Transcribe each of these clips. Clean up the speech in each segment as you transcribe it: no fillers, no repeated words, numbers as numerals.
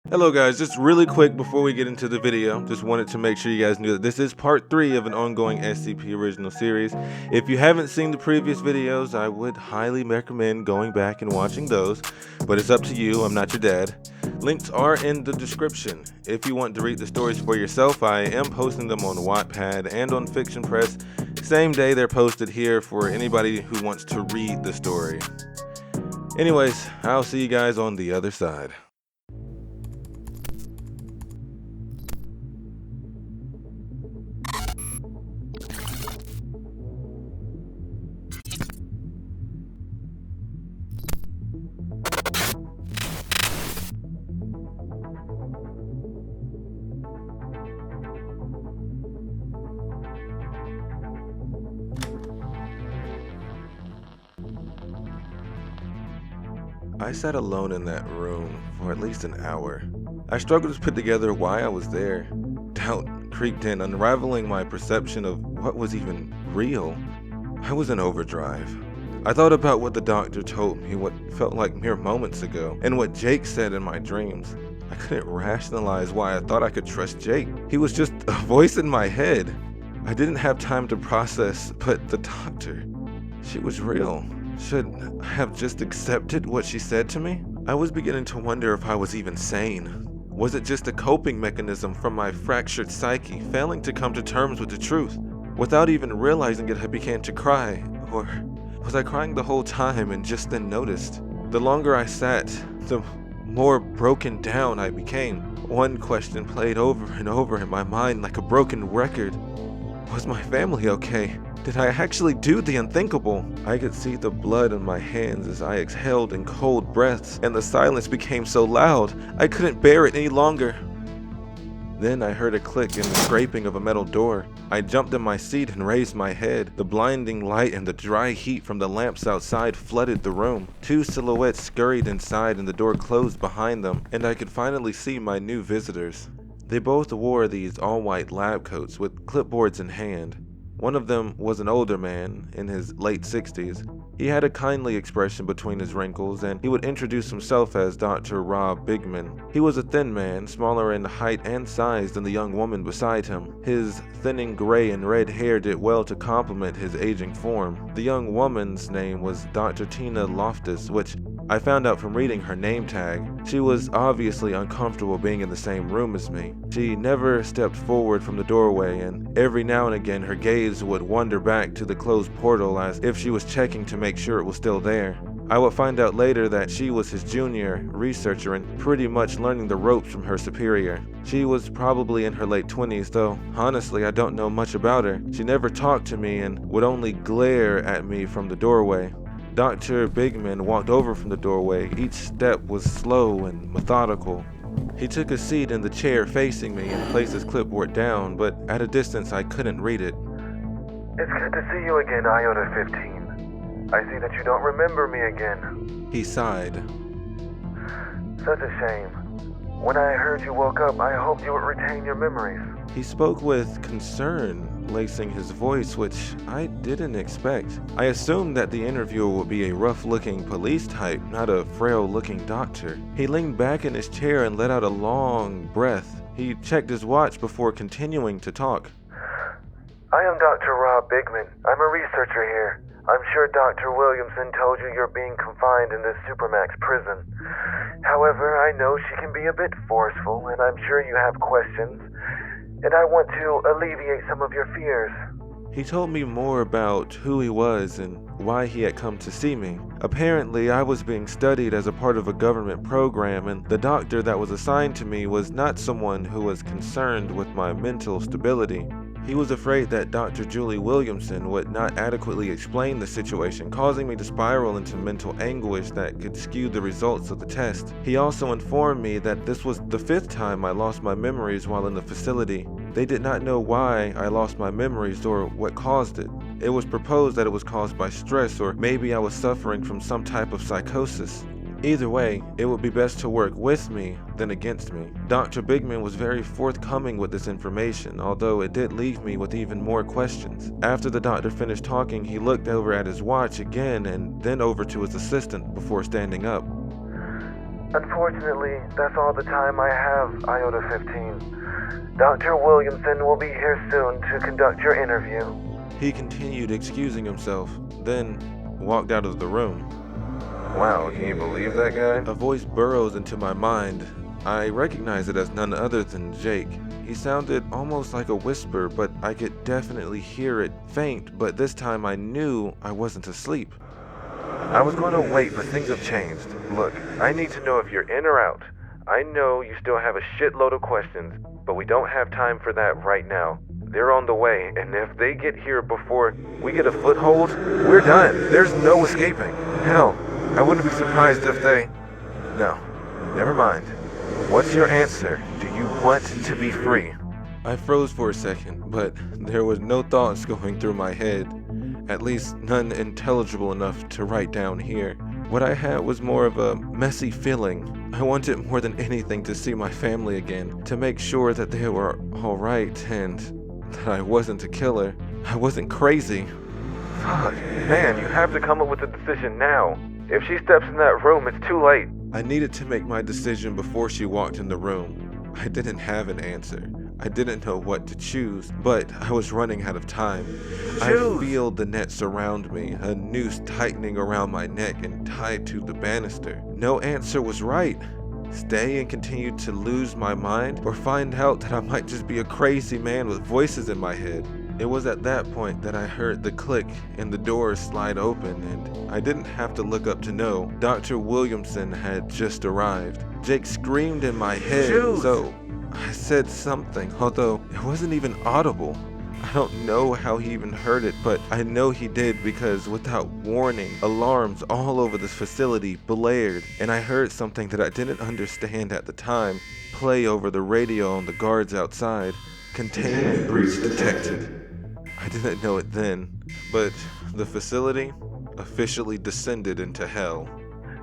Hello guys, just really quick before we get into the video, just wanted to make sure you guys knew that this is part 3 of an ongoing SCP original series. If you haven't seen the previous videos, I would highly recommend going back and watching those, but it's up to you, I'm not your dad. Links are in the description. If you want to read the stories for yourself, I am posting them on Wattpad and on Fiction Press. Same day they're posted here for anybody who wants to read the story. Anyways, I'll see you guys on the other side. I sat alone in that room for at least an hour. I struggled to put together why I was there. Doubt creeped in, unraveling my perception of what was even real. I was in overdrive. I thought about what the doctor told me what felt like mere moments ago, and what Jake said in my dreams. I couldn't rationalize why I thought I could trust Jake. He was just a voice in my head. I didn't have time to process, but the doctor, she was real. Should I have just accepted what she said to me? I was beginning to wonder if I was even sane. Was it just a coping mechanism from my fractured psyche, failing to come to terms with the truth? Without even realizing it, I began to cry. Or was I crying the whole time and just then noticed? The longer I sat, the more broken down I became. One question played over and over in my mind like a broken record. Was my family okay? Did I actually do the unthinkable? I could see the blood on my hands as I exhaled in cold breaths, and the silence became so loud, I couldn't bear it any longer. Then I heard a click and the scraping of a metal door. I jumped in my seat and raised my head. The blinding light and the dry heat from the lamps outside flooded the room. Two silhouettes scurried inside and the door closed behind them, and I could finally see my new visitors. They both wore these all-white lab coats with clipboards in hand. One of them was an older man, in his late 60s. He had a kindly expression between his wrinkles, and he would introduce himself as Dr. Rob Bigman. He was a thin man, smaller in height and size than the young woman beside him. His thinning gray and red hair did well to complement his aging form. The young woman's name was Dr. Tina Loftus, which I found out from reading her name tag. She was obviously uncomfortable being in the same room as me. She never stepped forward from the doorway, and every now and again her gaze would wander back to the closed portal as if she was checking to make sure it was still there. I would find out later that she was his junior researcher and pretty much learning the ropes from her superior. She was probably in her late 20s, though honestly I don't know much about her. She never talked to me and would only glare at me from the doorway. Dr. Bigman walked over from the doorway. Each step was slow and methodical. He took a seat in the chair facing me and placed his clipboard down, but at a distance I couldn't read it. It's good to see you again, Iota 15. I see that you don't remember me again. He sighed. Such a shame. When I heard you woke up, I hoped you would retain your memories. He spoke with concern, lacing his voice, which I didn't expect. I assumed that the interviewer would be a rough-looking police type, not a frail-looking doctor. He leaned back in his chair and let out a long breath. He checked his watch before continuing to talk. I am Dr. Rob Bigman. I'm a researcher here. I'm sure Dr. Williamson told you you're being confined in this Supermax prison. However, I know she can be a bit forceful, and I'm sure you have questions, and I want to alleviate some of your fears. He told me more about who he was and why he had come to see me. Apparently, I was being studied as a part of a government program, and the doctor that was assigned to me was not someone who was concerned with my mental stability. He was afraid that Dr. Julie Williamson would not adequately explain the situation, causing me to spiral into mental anguish that could skew the results of the test. He also informed me that this was the 5th time I lost my memories while in the facility. They did not know why I lost my memories or what caused it. It was proposed that it was caused by stress, or maybe I was suffering from some type of psychosis. Either way, it would be best to work with me than against me. Dr. Bigman was very forthcoming with this information, although it did leave me with even more questions. After the doctor finished talking, he looked over at his watch again and then over to his assistant before standing up. Unfortunately, that's all the time I have, Iota 15. Dr. Williamson will be here soon to conduct your interview. He continued excusing himself, then walked out of the room. Wow, can you believe that guy? A voice burrows into my mind. I recognize it as none other than Jake. He sounded almost like a whisper, but I could definitely hear it faint, but this time I knew I wasn't asleep. I was going to wait, but things have changed. Look, I need to know if you're in or out. I know you still have a shitload of questions, but we don't have time for that right now. They're on the way, and if they get here before we get a foothold, we're done. There's no escaping. Hell, I wouldn't be surprised if they... No, never mind. What's your answer? Do you want to be free? I froze for a second, but there was no thoughts going through my head. At least none intelligible enough to write down here. What I had was more of a messy feeling. I wanted more than anything to see my family again, to make sure that they were alright and that I wasn't a killer. I wasn't crazy. Fuck, man, you have to come up with a decision now. If she steps in that room, it's too late. I needed to make my decision before she walked in the room. I didn't have an answer. I didn't know what to choose, but I was running out of time. I feel the net surround me, a noose tightening around my neck and tied to the banister. No answer was right. Stay and continue to lose my mind, or find out that I might just be a crazy man with voices in my head. It was at that point that I heard the click and the doors slide open, and I didn't have to look up to know Dr. Williamson had just arrived. Jake screamed in my head, so I said something, although it wasn't even audible. I don't know how he even heard it, but I know he did because without warning, alarms all over this facility blared, and I heard something that I didn't understand at the time play over the radio on the guards outside. Containment breach detected. I didn't know it then, but the facility officially descended into hell.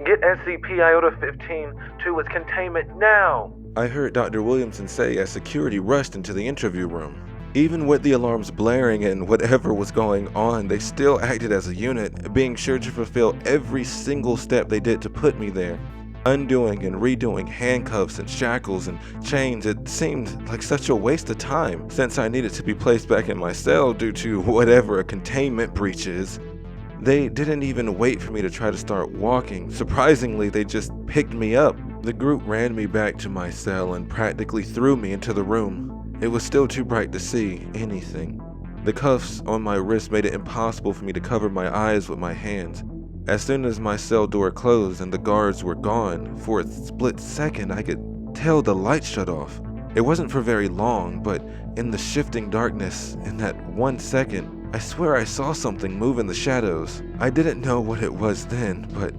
Get SCP Iota 15 to its containment now! I heard Dr. Williamson say as security rushed into the interview room. Even with the alarms blaring and whatever was going on, they still acted as a unit, being sure to fulfill every single step they did to put me there. Undoing and redoing handcuffs and shackles and chains, it seemed like such a waste of time, since I needed to be placed back in my cell due to whatever a containment breach is. They didn't even wait for me to try to start walking. Surprisingly, they just picked me up. The group ran me back to my cell and practically threw me into the room. It was still too bright to see anything. The cuffs on my wrist made it impossible for me to cover my eyes with my hands. As soon as my cell door closed and the guards were gone, for a split second I could tell the light shut off. It wasn't for very long, but in the shifting darkness, in that 1 second, I swear I saw something move in the shadows. I didn't know what it was then, but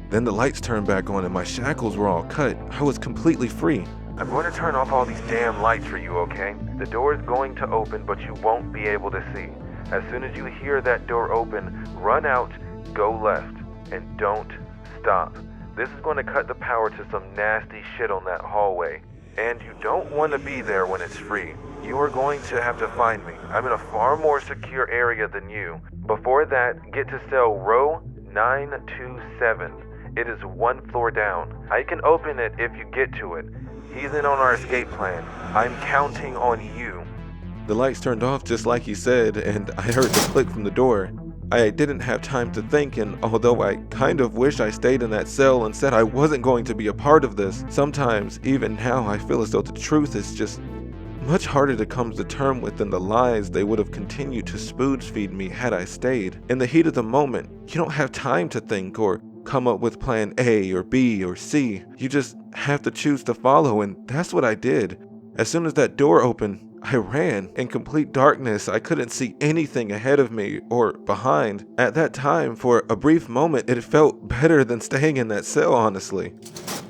then the lights turned back on and my shackles were all cut. I was completely free. I'm going to turn off all these damn lights for you, okay? The door is going to open, but you won't be able to see. As soon as you hear that door open, run out, go left, and don't stop. This is going to cut the power to some nasty shit on that hallway. And you don't want to be there when it's free. You are going to have to find me. I'm in a far more secure area than you. Before that, get to cell row 927. It is 1 floor down. I can open it if you get to it. He's in on our escape plan. I'm counting on you. The lights turned off just like he said, and I heard the click from the door. I didn't have time to think, and although I kind of wish I stayed in that cell and said I wasn't going to be a part of this, sometimes, even now, I feel as though the truth is just much harder to come to terms with than the lies they would have continued to spoon feed me had I stayed. In the heat of the moment, you don't have time to think or come up with plan A or B or C. You just have to choose to follow, and that's what I did. As soon as that door opened, I ran. In complete darkness, I couldn't see anything ahead of me or behind. At that time, for a brief moment, it felt better than staying in that cell, honestly.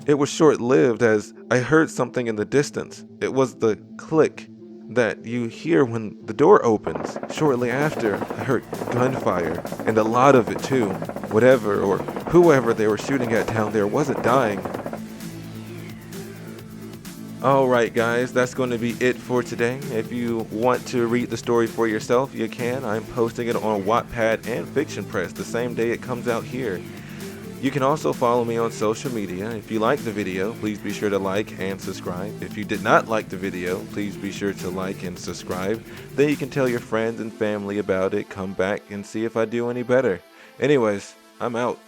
It was short-lived as I heard something in the distance. It was the click that you hear when the door opens. Shortly after, I heard gunfire, and a lot of it too. Whatever or whoever they were shooting at down there wasn't dying. Alright guys, that's going to be it for today. If you want to read the story for yourself, you can. I'm posting it on Wattpad and Fiction Press the same day it comes out here. You can also follow me on social media. If you liked the video, please be sure to like and subscribe. If you did not like the video, please be sure to like and subscribe. Then you can tell your friends and family about it, come back and see if I do any better. Anyways, I'm out.